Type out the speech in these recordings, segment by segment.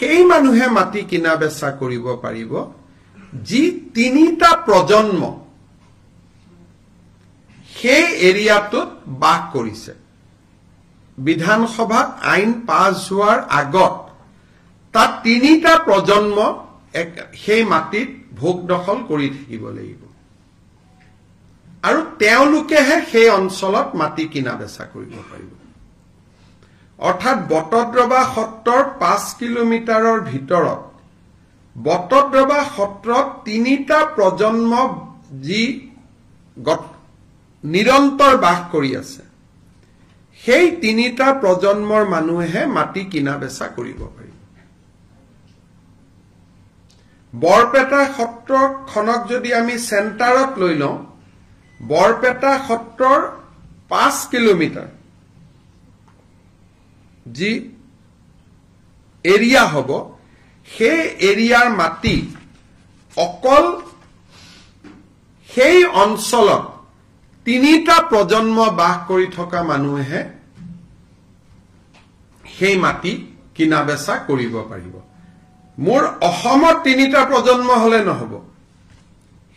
সেই মানুহে মাটি কিনা বেচা কৰিব পাৰিব যি 3টা প্ৰজন্ম সেই এৰিয়াটোত বাস কৰিছে বিধানসভাত আইন পাছ হোৱাৰ আগত তাত 3টা প্ৰজন্ম সেই মাটিত ভোগ দখল কৰি থাকিব লাগিব আৰু তেওঁলোকেহে সেই অঞ্চলত মাটি কিনা বেচা কৰিব পাৰিব অৰ্থাৎ বটদ্ৰৱা সত্ৰৰ 5 কিলোমিটাৰৰ ভিতৰত বটদ্ৰৱা সত্ৰত 3টা প্ৰজন্ম যি নিৰন্তৰ বাস কৰি আছে সেই 3টা প্ৰজন্মৰ মানুহে মাটি কিনা বেচা কৰিব পাৰিব বৰপেটা সত্ৰখনক যদি আমি চেণ্টাৰত লৈ লওঁ বৰপেটা সত্ৰৰ 5 কিলোমিটাৰ যি এৰিয়া হ'ব সেই এৰিয়াৰ মাটি অকল সেই অঞ্চলত 3টা প্ৰজন্ম বাস কৰি থকা মানুহে সেই মাটি কিনা বেচা কৰিব পাৰিব মোৰ অসমত 3টা প্ৰজন্ম হলে নহব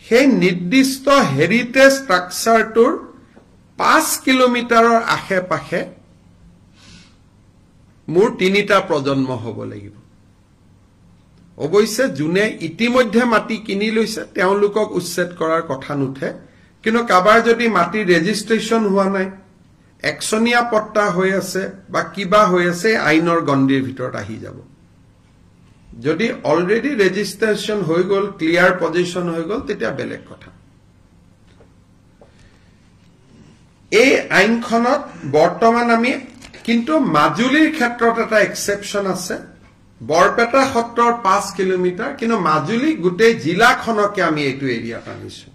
সেই নিৰ্দিষ্ট হেৰিটেজ ষ্ট্ৰাকচাৰটোৰ 5 কিলোমিটাৰৰ আশে-পাশে মোৰ 3টা প্ৰজন্ম হ'ব লাগিব অৱশ্যে যোনে ইতিমধ্যে মাটি কিনি লৈছে তেওঁলোকক উচ্ছেদ কৰাৰ কথা নুঠে কিন্তু কাবাৰ যদি মাটি ৰেজিষ্ট্ৰেচন হোৱা নাই একচনীয়া পট্টা হৈ আছে বা কিবা হৈ আছে আইনৰ গণ্ডিৰ ভিতৰত আহি যাব যদি অলৰেডি ৰেজিষ্ট্ৰেচন হৈ গল ক্লিয়াৰ পজিশন হৈ গল তেতিয়া বেলেগ কথা এই আইনখনত বৰ্তমান আমি কিন্তু মাজুলীৰ ক্ষেত্ৰত এটা এক্সেপশন আছে বৰপেটা সত্ৰৰ 5 কিলোমিটাৰ কিন্তু মাজুলী গোটেই জিলাখনকে আমি এইটো এৰিয়াত আনিছো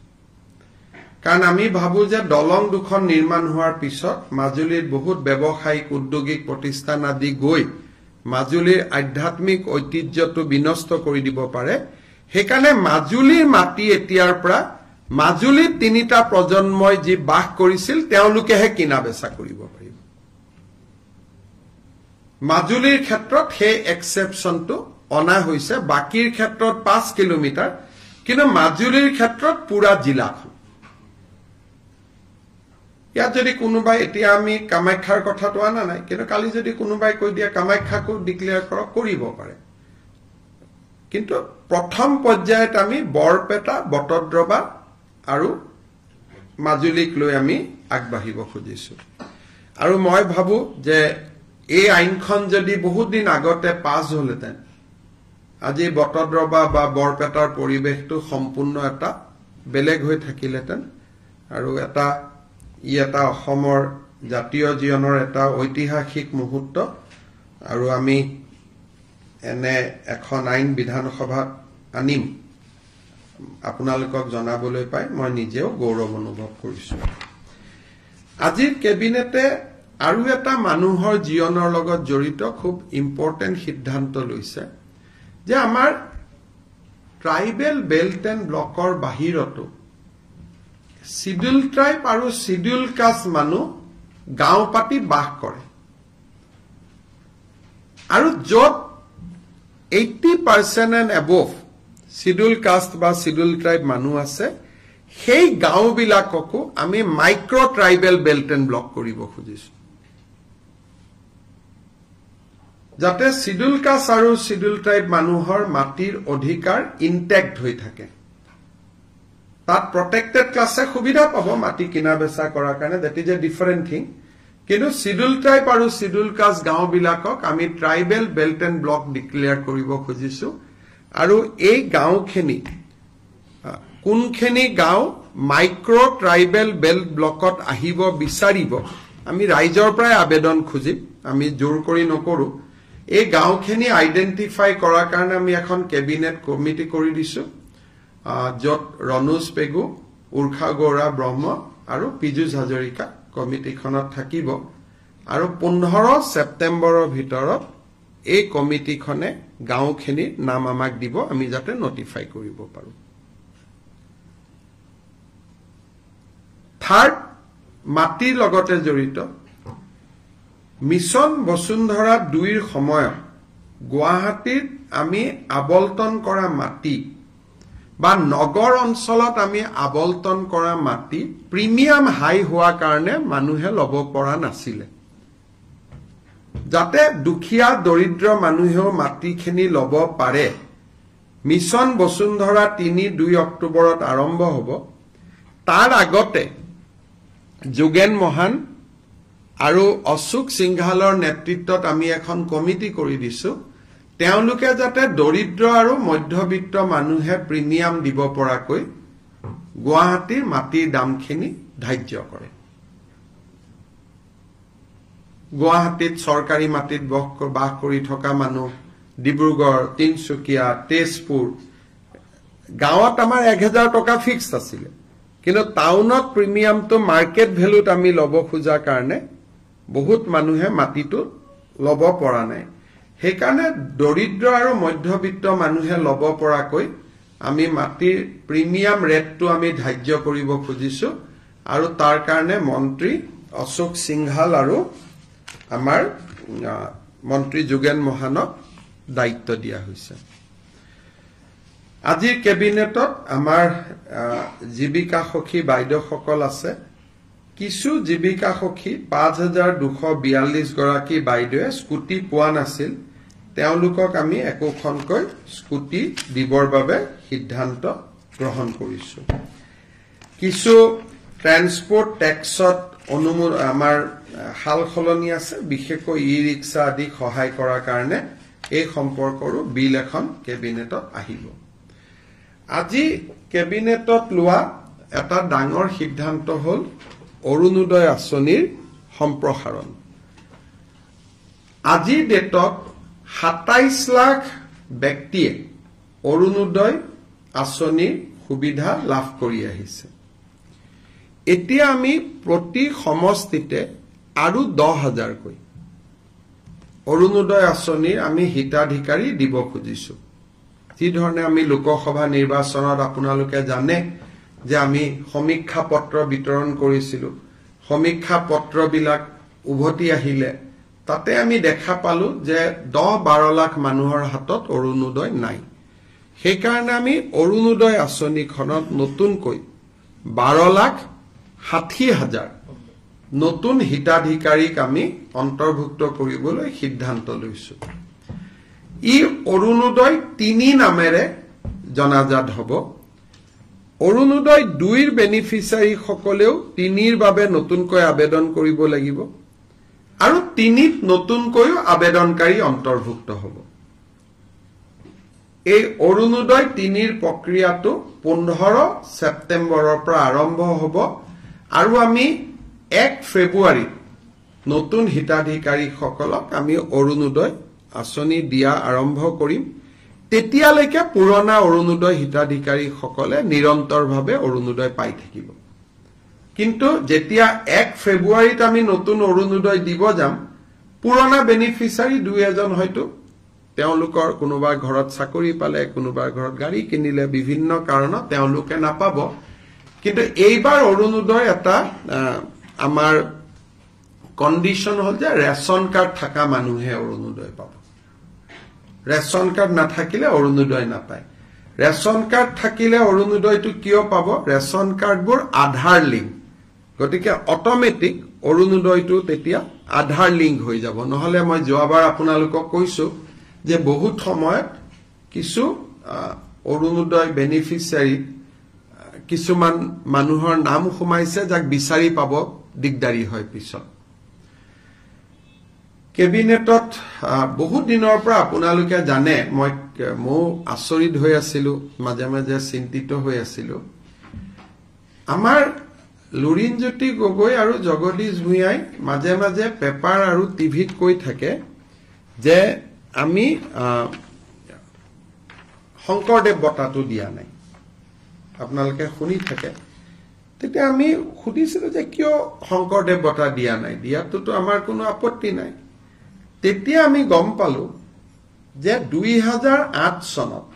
কাৰণ আমি ভাবো যে দলং দুখন নিৰ্মাণ হোৱাৰ পিছত মাজুলীৰ বহুত ব্যৱসায়িক উদ্যোগিক প্ৰতিষ্ঠান আদি গৈ মাজুলীৰ আধ্যাত্মিক ঐতিহ্যটো বিনষ্ট কৰি দিব পাৰে সেইকাৰণে মাজুলীৰ মাটি এতিয়াৰ পৰা মাজুলীৰ 3টা প্ৰজন্মই যি বাস কৰিছিল তেওঁলোকেহে কিনা বেচা কৰিব পাৰিব মাজুলীৰ ক্ষেত্ৰত সেই এক্সেপশনটো অনা হৈছে বাকিৰ ক্ষেত্ৰত 5 কিলোমিটাৰ কিন্তু মাজুলীৰ ক্ষেত্ৰত পুৰা জিলাখন ইয়াত যদি কোনোবাই এতিয়া আমি কামাখ্যাৰ কথাটো আনা নাই কিন্তু কালি যদি কোনোবাই কৈ দিয়ে কামাখ্যাকো ডিক্লেয়াৰ কৰক কৰিব পাৰে কিন্তু প্ৰথম পৰ্যায়ত আমি বৰপেটা বটদ্ৰৱা আৰু মাজুলীক লৈ আমি আগবাঢ়িব খুজিছো আৰু মই ভাবো যে এই আইনখন যদি বহুত দিন আগতে পাছ হলহেঁতেন আজি বটদ্ৰৱা বা বৰপেটাৰ পৰিৱেশটো সম্পূৰ্ণ এটা বেলেগ হৈ থাকিলহেঁতেন আৰু এটা অসমৰ জাতীয় জীৱনৰ এটা ঐতিহাসিক মুহূৰ্ত আৰু আমি এনে এখন আইন বিধানসভাত আনিম আপোনালোকক জনাবলৈ পাই মই নিজেও গৌৰৱ অনুভৱ কৰিছো আজিৰ কেবিনেটে আৰু এটা মানুহৰ জীৱনৰ লগত জড়িত খুব ইম্পৰ্টেন্ট সিদ্ধান্ত লৈছে যে আমাৰ ট্ৰাইবেল বেল্ট এণ্ড ব্লকৰ বাহিৰতো শিডিউল ট্ৰাইব আৰু শিডিউল কাষ্ট মানুহ গাঁও পাতি বাস কৰে আৰু য'ত 80% and above শিডিউল কাষ্ট বা শিডিউল ট্ৰাইব মানুহ আছে সেই গাঁওবিলাককো আমি micro tribal belt and block কৰিব খুজিছো যাতে শিডিউল কাষ্ট আৰু শিডিউল ট্ৰাইব মানুহৰ মাটিৰ অধিকাৰ ইনটেক্ট হৈ থাকে তাত প্ৰটেক্টেড ক্লাছে সুবিধা পাব মাটি কিনা বেচা কৰাৰ কাৰণে that is a different thing কিন্তু শিডিউল ট্ৰাইব আৰু শিডিউল কাষ্ট গাঁওবিলাকক আমি tribal belt and block declare কৰিব খুজিছো আৰু এই গাঁওখিনি কোনখিনি গাঁও মাইক্ৰ ট্ৰাইবেল বেল্ট ব্লকত আহিব বিচাৰিব আমি ৰাইজৰ পৰাই আবেদন খুজিম আমি জোৰ কৰি নকৰো এই গাঁওখিনি আইডেন্টিফাই কৰাৰ কাৰণে আমি এখন কেবিনেট কমিটি কৰি দিছো য'ত ৰনোজ পেগু উৰ্খা গৌৰা ব্ৰহ্ম আৰু পীযুষ হাজৰিকা কমিটিখনত থাকিব আৰু 15 ছেপ্টেম্বৰৰ ভিতৰত এই কমিটিখনে গাঁওখিনিৰ নাম আমাক দিব আমি যাতে নটিফাই কৰিব পাৰো থাৰ্ড মাটিৰ লগতে জড়িত মিছন বসুন্ধৰা 2ৰ সময়ত গুৱাহাটীত আমি আবলটন কৰা মাটি বা নগৰ অঞ্চলত আমি আবলটন কৰা মাটি প্ৰিমিয়াম হাই হোৱা কাৰণে মানুহে ল'ব পৰা নাছিলে যাতে দুখীয়া দৰিদ্ৰ মানুহেও মাটিখিনি ল'ব পাৰে মিছন বসুন্ধৰা ৩-২ অক্টোবৰত আৰম্ভ হ'ব তাৰ আগতে যোগেন মহান আৰু অশোক সিংঘালৰ নেতৃত্বত আমি এখন কমিটি কৰি দিছো তেওঁলোকে যাতে দৰিদ্ৰ আৰু মধ্যবিত্ত মানুহে প্ৰিমিয়াম দিব পৰাকৈ গুৱাহাটীৰ মাটিৰ দামখিনি ধাৰ্য কৰে গুৱাহাটীত চৰকাৰী মাটিত বাস কৰি থকা মানুহ ডিব্ৰুগড় তিনচুকীয়া তেজপুৰ গাঁৱত আমাৰ 1000 টকা ফিক্সড আছিল কিন্তু টাউনত প্ৰিমিয়ামটো মাৰ্কেট ভ্যালুত আমি ল'ব খোজা কাৰণে বহুত মানুহে মাটিটো ল'ব পৰা নাই সেইকাৰণে দৰিদ্ৰ আৰু মধ্যবিত্ত মানুহে ল'ব পৰাকৈ আমি মাটিৰ প্ৰিমিয়াম ৰেটটো আমি ধাৰ্য কৰিব খুজিছো আৰু তাৰ কাৰণে মন্ত্ৰী অশোক সিংঘাল আৰু আমাৰ মন্ত্ৰী যোগেন মহানক দায়িত্ব দিয়া হৈছে আজিৰ কেবিনেটত আমাৰ জীৱিকা সখী বাইদেউসকল আছে কিছু জীৱিকা সখী 5242 গৰাকী বাইদেৱে স্কুটি পোৱা নাছিল তেওঁলোকক আমি একোখনকৈ স্কুটি দিবৰ বাবে সিদ্ধান্ত গ্ৰহণ কৰিছো কিছু ট্ৰান্সপোৰ্ট ট্যাক্সত আমাৰ হাল খলনি আছে বিশেষকৈ ই-ৰিক্সা আদি সহায় কৰাৰ কাৰণে এই সম্পৰ্কৰো বিল এখন কেবিনেটত আহিব আজি কেবিনেটত লোৱা এটা ডাঙৰ সিদ্ধান্ত হ'ল অৰুণোদয় আঁচনিৰ সম্প্ৰসাৰণ আজি ডেটত 27 লাখ ব্যক্তিয়ে অৰুণোদয় আঁচনিৰ সুবিধা লাভ কৰি আহিছে এতিয়া আমি প্ৰতি সমষ্টিতে আৰু 10,000 কৈ অৰুণোদয় আঁচনিৰ আমি হিতাধিকাৰী দিব খুজিছো যি ধৰণে আমি লোকসভা নিৰ্বাচনত আপোনালোকে জানে যে আমি সমীক্ষা পত্ৰ বিতৰণ কৰিছিলো সমীক্ষা পত্ৰবিলাক উভতি আহিলে তাতে আমি দেখা পালো যে 10-12 লাখ মানুহৰ হাতত অৰুণোদয় নাই সেই কাৰণে আমি অৰুণোদয় আঁচনিখনত নতুনকৈ 12,60,000 নতুন হিতাধিকাৰীক আমি অন্তৰ্ভুক্ত কৰিবলৈ সিদ্ধান্ত লৈছো ই অৰুণোদয় 3 নামেৰে জনাজাত হ'ব অৰুণোদয় 2ৰ বেনিফিচিয়াৰী সকলেও 3ৰ বাবে নতুনকৈ আবেদন কৰিব লাগিব আৰু 3ত নতুনকৈ আবেদনকাৰী অন্তৰ্ভুক্ত হ'ব এই অৰুণোদয় 3ৰ প্ৰক্ৰিয়াটো 15 ছেপ্টেম্বৰৰ পৰা আৰম্ভ হ'ব আৰু আমি 1 ফেব্ৰুৱাৰীত নতুন হিতাধিকাৰী সকলক আমি অৰুণোদয় আঁচনি দিয়া আৰম্ভ কৰিম তেতিয়ালৈকে পুৰণা অৰুণোদয় হিতাধিকাৰী সকলে নিৰন্তৰভাৱে অৰুণোদয় পাই থাকিব কিন্তু যেতিয়া 1 ফেব্ৰুৱাৰীত আমি নতুন অৰুণোদয় দিব যাম পুৰণা বেনিফিচিয়াৰী দুই এজন হয়তো তেওঁলোকৰ কোনোবা ঘৰত চাকৰি পালে কোনোবা ঘৰত গাড়ী কিনিলে বিভিন্ন কাৰণত তেওঁলোকে নাপাব কিন্তু এইবাৰ অৰুণোদয় এটা আমাৰ কন্ডিশন হল যে ৰেশন কাৰ্ড থাকা মানুহে অৰুণোদয় পাব ৰেশন কাৰ্ড নাথাকিলে অৰুণোদয় নাপায় ৰেশন কাৰ্ড থাকিলে অৰুণোদয়টো কিয় পাব ৰেশন কাৰ্ডবোৰ আধাৰ লিংক গতিকে অটোমেটিক অৰুণোদয়টো তেতিয়া আধাৰ লিংক হৈ যাব নহলে মই যোৱাবাৰ আপোনালোকক কৈছো যে বহুত সময়ত কিছু অৰুণোদয় বেনিফিচিয়াৰী কিছুমান মানুহৰ নাম সোমাইছে যাক বিচাৰি পাব দিগদাৰি হয় পিছত কেবিনেটত বহুত দিনৰ পৰা আপোনালোকে জানে মই আচৰিত হৈ আছিলো মাজে মাজে চিন্তিত হৈ আছিলো আমাৰ লুৰিণজ্যোতি গগৈ আৰু জগদীশ ভূঞাই মাজে মাজে পেপাৰ আৰু টিভিত কৈ থাকে যে আমি শংকৰদেৱ বঁটাটো দিয়া নাই আপোনালোকে শুনি থাকে তেতিয়া আমি সুধিছিলো যে কিয় শংকৰদেৱ বঁটা দিয়া নাই দিয়াটোতো আমাৰ কোনো আপত্তি নাই তেতিয়া আমি গম পালো যে 2008 চনত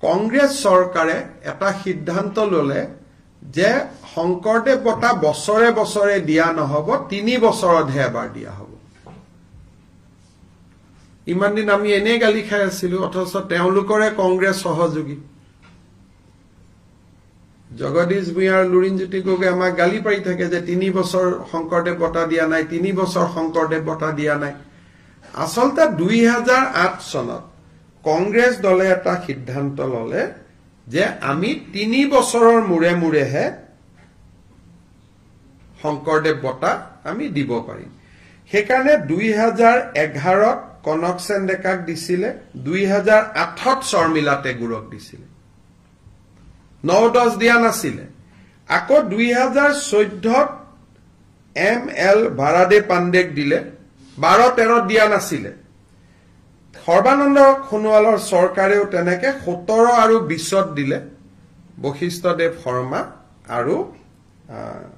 কংগ্ৰেছ চৰকাৰে এটা সিদ্ধান্ত ললে যে শংকৰদেৱ বঁটা বছৰে বছৰে দিয়া নহব 3 বছৰতহে এবাৰ দিয়া হ'ব ইমান দিন আমি এনেই গালি খাই আছিলো অথচ তেওঁলোকৰে কংগ্ৰেছ সহযোগী জগদীশ ভূঞাৰ লুৰিণজ্যোতি গগৈ আমাক গালি পাৰি থাকে যে 3 বছৰ শংকৰদেৱ বঁটা দিয়া নাই 3 বছৰ শংকৰদেৱ বঁটা দিয়া নাই আসলতে 2008 চনত কংগ্ৰেছ দলে এটা সিদ্ধান্ত ললে যে আমি 3 বছৰৰ মূৰে মূৰেহে শংকৰদেৱ বঁটা আমি দিব পাৰিম সেইকাৰণে 2011ত কনক সেন ডেকাক দিছিলে 2008ত শৰ্মিলা টেগুৰক দিছিলে 9-10 দিয়া নাছিলে আকৌ 2014ত ML ভাৰাদে পাণ্ডেক দিলে 12-13 দিয়া নাছিলে সৰ্বানন্দ সোণোৱালৰ চৰকাৰেও তেনেকে 17 আৰু 20ত দিলে বশিষ্ঠদেৱ শৰ্মা আৰু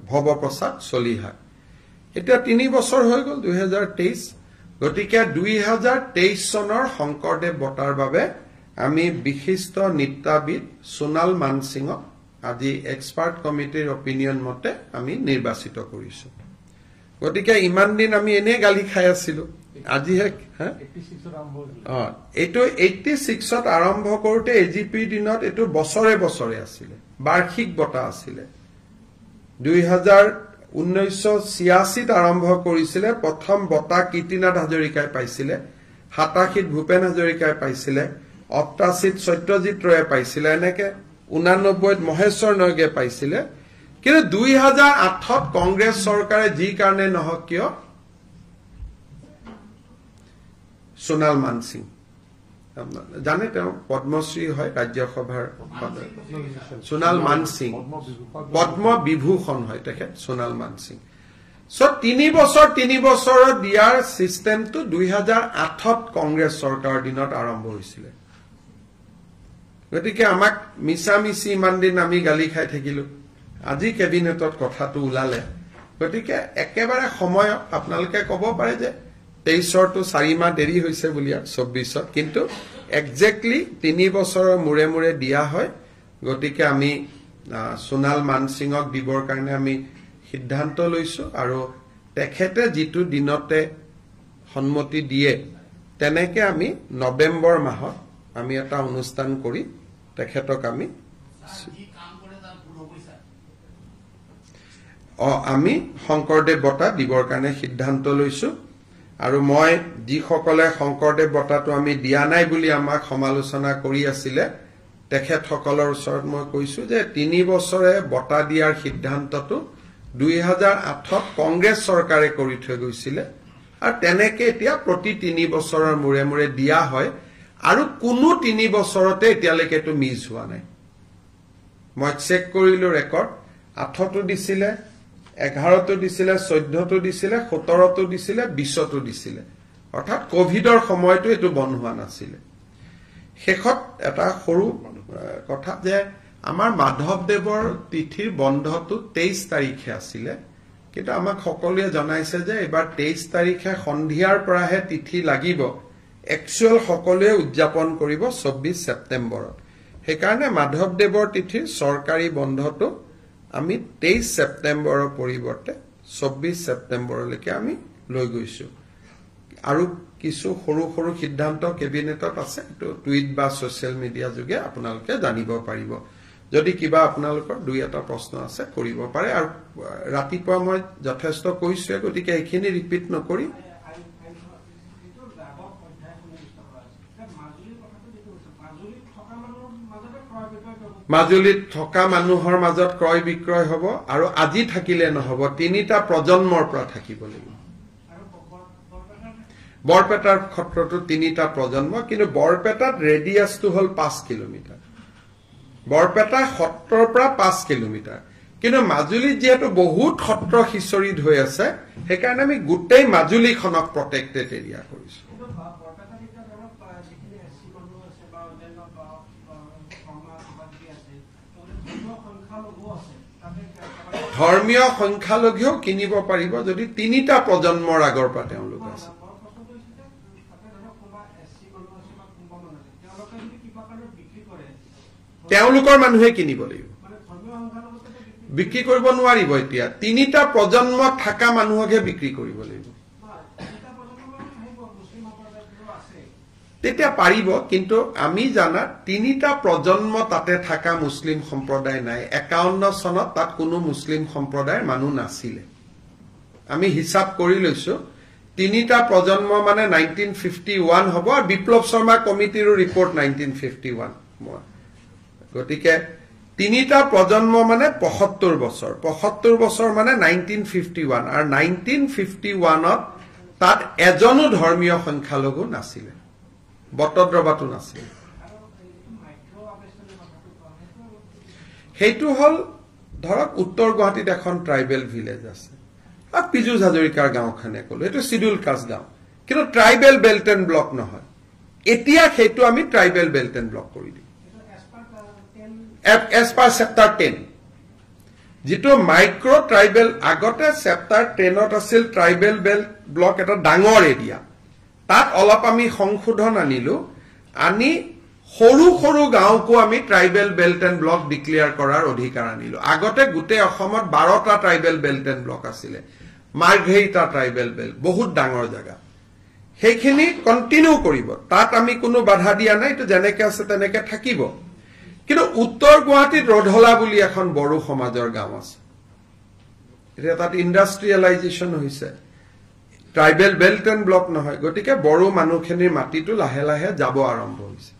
ভৱপ্ৰসাদ চলিহা এতিয়া 3 বছৰ হৈ গল 2023 গতিকে 2023 চনৰ শংকৰদেৱ বঁটাৰ বাবে আমি বিশিষ্ট নৃত্যবিদ সোণাল মানসিংক আজি এক্সপাৰ্ট কমিটিৰ অপিনিয়ন মতে আমি নিৰ্বাচিত কৰিছো গতিকে ইমান দিন আমি এনে গালি খাই আছিলো আজি এইটো 86ত আৰম্ভ কৰোতে এজিপিৰ দিনত এইটো বছৰে বছৰে আছিলে বাৰ্ষিক বঁটা আছিলে 1986ত আৰম্ভ কৰিছিলে প্ৰথম বঁটা কীৰ্তিনাথ হাজৰিকাই পাইছিলে 87ত ভূপেন হাজৰিকাই পাইছিলে 88ত সত্যজিৎ ৰয়ে পাইছিলে এনেকে 89ত মহেশ্বৰ নয়গে পাইছিলে কিন্তু 2008ত কংগ্ৰেছ চৰকাৰে যি কাৰণে নহক কিয় সোণাল মানসিং জানে তেওঁ পদ্মশ্ৰী হয় ৰাজ্যসভাৰ সোণাল মানসিং পদ্ম বিভূষণ হয় তেখেত সোণাল মানসিং সো 3 বছৰৰ দিয়াৰ সিস্টেমটো 2008ত কংগ্ৰেছ চৰকাৰৰ দিনত আৰম্ভ হৈছিল গতিকে আমাক মিছামিছি ইমান দিন আমি গালি খাই থাকিলো আজি কেবিনেটত কথাটো উলালে গতিকে একেবাৰে সময় আপোনালোকে ক'ব পাৰে যে 23 টো 4 মাহ দেৰি হৈছে বুলি 24ত কিন্তু এক্স্যাক্টলি 3 বছৰৰ মূৰে মূৰে দিয়া হয় গতিকে আমি সোণাল মানসিংক দিবৰ কাৰণে আমি সিদ্ধান্ত লৈছো আৰু তেখেতে যেটো দিনতে সন্মতি দিয়ে তেনেকে আমি নৱেম্বৰ মাহত আমি এটা অনুষ্ঠান কৰি তেখেতক আমি আমি শংকৰদেৱ বঁটা দিবৰ কাৰণে সিদ্ধান্ত লৈছো আৰু মই যিসকলে শংকৰদেৱ বঁটাটো আমি দিয়া নাই বুলি আমাক সমালোচনা কৰি আছিলে তেখেতসকলৰ ওচৰত মই কৈছো যে 3 বছৰে বঁটা দিয়াৰ সিদ্ধান্তটো 2008ত কংগ্ৰেছ চৰকাৰে কৰি থৈ গৈছিল আৰু তেনেকে এতিয়া প্ৰতি 3 বছৰৰ মূৰে মূৰে দিয়া হয় আৰু কোনো 3 বছৰতে এতিয়ালৈকে তো মিছ হোৱা নাই মই চেক কৰিলো ৰেকৰ্ড 8তো দিছিলে 11তো দিছিলে 14তো দিছিলে 17তো দিছিলে 20তো দিছিলে অৰ্থাৎ কোভিডৰ সময়টো এটো বন্ধ হোৱা নাছিল শেষত এটা সৰু কথা যে আমাৰ মাধৱদেৱৰ তিথিৰ বন্ধটো 23 তাৰিখে আছিল কিন্তু আমাক সকলোৱে জনাইছে যে এবাৰ 23 তাৰিখে সন্ধিয়াৰ পৰাহে তিথি লাগিব একচুয়াল সকলোৱে উদযাপন কৰিব 24 সেপ্টেম্বৰত সেইকাৰণে মাধৱদেৱৰ তিথিৰ চৰকাৰী বন্ধটো আমি 23 সেপ্টেম্বৰৰ পৰিৱৰ্তে 24 সেপ্টেম্বৰলৈকে আমি লৈ গৈছো আৰু কিছু সৰু সৰু সিদ্ধান্ত কেবিনেটত আছে তো টুইট বা সোশ্যাল মিডিয়া যোগে আপোনালোকে জানিব পাৰিব যদি কিবা আপোনালোকৰ দুই এটা প্ৰশ্ন আছে কৰিব পাৰে আৰু ৰাতিপুৱা মই যথেষ্ট কৈছো গতিকে এইখিনি ৰিপিট নকৰি মাজুলীত থকা মানুহৰ মাজত ক্ৰয় বিক্ৰয় হ'ব আৰু আজি থাকিলে নহব তিনিটা প্ৰজন্মৰ পৰা থাকিব লাগিব বৰপেটাৰ ক্ষেত্ৰটো তিনিটা প্ৰজন্ম কিন্তু বৰপেটাত ৰেডিয়াসটো হল 5 কিলোমিটাৰ বৰপেটা সত্ৰৰ পৰা 5 কিলোমিটাৰ কিন্তু মাজুলীত যেহেতু বহুত সত্ৰ হিচৰিত হৈ আছে সেইকাৰণে আমি গোটেই মাজুলীখনক প্ৰটেক্টেড এৰিয়া কৰিছো ধৰ্মীয় সংখ্যালঘুও কিনিব পাৰিব যদি তিনিটা প্ৰজন্মৰ আগৰ পৰা তেওঁলোক আছে তেওঁলোকৰ মানুহে কিনিব লাগিব বিক্ৰী কৰিব নোৱাৰিব এতিয়া তিনিটা প্ৰজন্ম থাকা মানুহকহে বিক্ৰী কৰিব লাগিব তেতিয়া পাৰিব কিন্তু আমি জানা 3টা প্ৰজন্ম তাতে থাকা মুছলিম সম্প্ৰদায় নাই 51 চনত তাত কোনো মুছলিম সম্প্ৰদায়ৰ মানুহ নাছিল আমি হিসাব কৰি লৈছো 3টা প্ৰজন্ম মানে 1951 হ'ব আৰু বিপ্লৱ শৰ্মা কমিটিৰ ৰিপৰ্ট 1951 গতিকে 3টা প্ৰজন্ম মানে 75 বছৰ মানে 1951 আৰু 1951ত তাত এজনো ধৰ্মীয় সংখ্যালঘু নাছিল বটদ্ৰবাটো নাছিল হেতু হল ধৰক উত্তৰ গুৱাহাটীত এখন ট্ৰাইবেল ভিলেজ আছে আৰ পিজু হাজৰিকাৰ গাঁওখনে কলো এটো শিডিউল কাষ্ট গাঁও কিন্তু ট্ৰাইবেল বেল্ট এন্ড ব্লক নহয় এতিয়া হেতু আমি ট্ৰাইবেল বেল্ট এন্ড ব্লক কৰি দিম as per chapter 10 যেটো মাইক্ৰো ট্ৰাইবেল আগতে chapter 10ত আছিল ট্ৰাইবেল বেল্ট ব্লক এটা ডাঙৰ এৰিয়া তাত অলপ আমি সংশোধন আনিলো আনি সৰু সৰু গাঁওকো আমি tribal belt end block declare কৰাৰ অধিকাৰ আনিলো আগতে গুটে অসমত 12টা ট্ৰাইবেল বেল্ট এন্ড ব্লক আছিল মাৰ্ঘেৰিটা ট্ৰাইবেল বেল্ট বহুত ডাঙৰ জায়গা সেইখিনি কন্টিনিউ কৰিব তাত আমি কোনো বাধা দিয়া নাই তো জেনেকে আছে তেনেকে থাকিব কিন্তু উত্তৰ গুৱাহাটীত ৰধলা বুলি এখন বড়ো সমাজৰ গাঁও আছে এটা তাত ইন্ডাষ্ট্ৰিয়েলাইজেশন হৈছে ট্ৰাইবেল বেল্ট এন্ড ব্লক নহয় গতিকে বড়ো মানুহখিনিৰ মাটিটো লাহে লাহে যাব আৰম্ভ হৈছে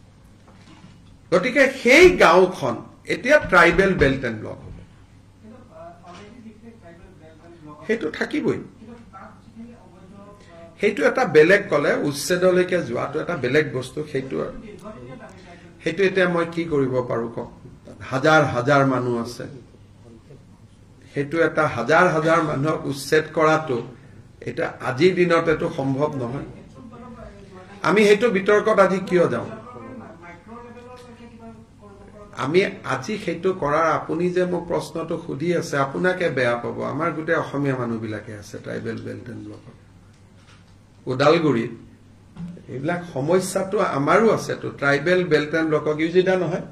গতিকে সেই গাঁওখন এতিয়া ট্ৰাইবেল বেল্ট এন্ড ব্লক হ'ব হেতু থাকিবই হেতু এটা বেলেগ কলে উচ্ছেদলৈকে যোৱাটো এটা বেলেগ বস্তু হেতু এতিয়া মই কি কৰিব পাৰো ক হাজাৰ হাজাৰ মানুহ আছে হেতু এটা হাজাৰ হাজাৰ মানুহক উচ্ছেদ কৰাটো এটা আজিৰ দিনত এটো সম্ভৱ নহয় আমি হেতু বিতৰ্কত আজি কিয় যাওঁ আমি আজি হেতু কৰাৰ আপুনি যে মোক প্ৰশ্নটো খুদি আছে আপোনাকে বেয়া পাব আমাৰ গুটে অসমীয়া মানুহ বিলাকে আছে ট্ৰাইবেল বেল্ট এন্ড ব্লক ওদালগুৰিত এইবিলাক সমস্যাটো আমাৰো আছে তো ট্ৰাইবেল বেল্ট এন্ড ব্লকক ইউজিদা নহয়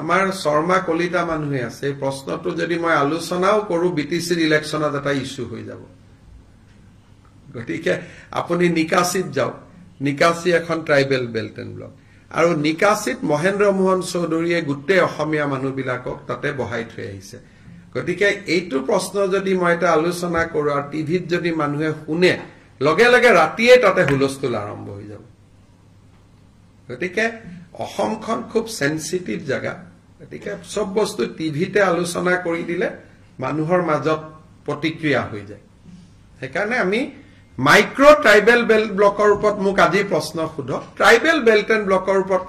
আমাৰ শৰ্মা কলিতা মানুহে আছে এই প্ৰশ্নটো যদি মই আলোচনাও কৰো বিটিসিৰ ইলেকশনত এটা ইস্যু হৈ যাব গতিকে আপুনি নিকাসিত যাও নিকাসি এখন ট্ৰাইবেল বেল্ট এন্ড ব্লক আৰু নিকাসিত মহেন্দ্ৰ মোহন চৌধুৰীয়ে গুটে অসমীয়া মানুহ বিলাকক তাতে বহাই থৈ আহিছে গতিকে এইটো প্ৰশ্ন যদি মই এটা আলোচনা কৰো আৰু টিভিত যদি মানুহে শুনে লগে লগে ৰাতিয়ে তাতে হুলস্থুল আৰম্ভ হৈ যাব গতিকে অসমখন খুব সেনসিটিভ জায়গা গতিকে সব বস্তু টিভিতে আলোচনা কৰি দিলে মানুহৰ মাজত প্ৰতিক্ৰিয়া হৈ যায় সেইকাৰণে আমি মাইক্ৰো ট্ৰাইবেল বেল্ট ব্লকৰ ওপৰত মোক আজি প্ৰশ্ন খুধক ট্ৰাইবেল বেল্ট এন্ড ব্লকৰ ওপৰত